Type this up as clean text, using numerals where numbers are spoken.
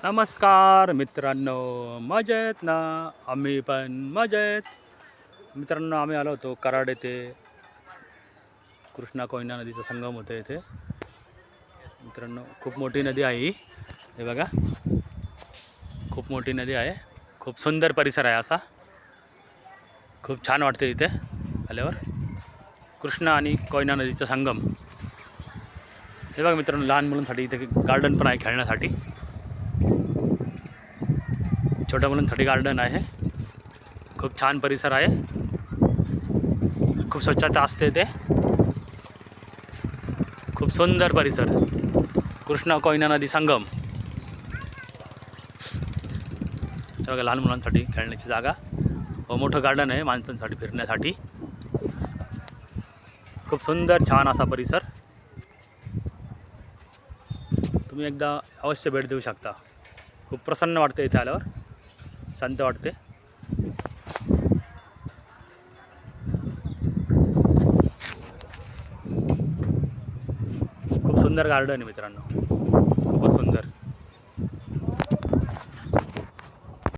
नमस्कार मित्रांनो, मजेत ना? आम्ही पण मजेत. मित्रांनो, आम्ही आलो होतो कराड येथे. कृष्णा कोयना नदीचा संगम होतो इथे. मित्रांनो, खूप मोठी नदी आहे ही. हे बघा, खूप मोठी नदी आहे. खूप सुंदर परिसर आहे असा. खूप छान वाटते इथे आल्यावर. कृष्णा आणि कोयना नदीचा संगम. हे बघा मित्रांनो, लहान मुलांसाठी इथे गार्डन पण आहे खेळण्यासाठी. छोट्या मुलांसाठी गार्डन आहे. खूप छान परिसर आहे. खूप स्वच्छता असते ते. खूप सुंदर परिसर. कृष्णा कोयना नदी संगम. बघा, लहान मुलांसाठी खेळण्याची जागा व मोठं गार्डन आहे माणसांसाठी फिरण्यासाठी. खूप सुंदर छान असा परिसर. तुम्ही एकदा अवश्य भेट देऊ शकता. खूप प्रसन्न वाटते इथे आल्यावर, शांत वाटते. खूप सुंदर गार्डन आहे मित्रांनो, खूपच सुंदर.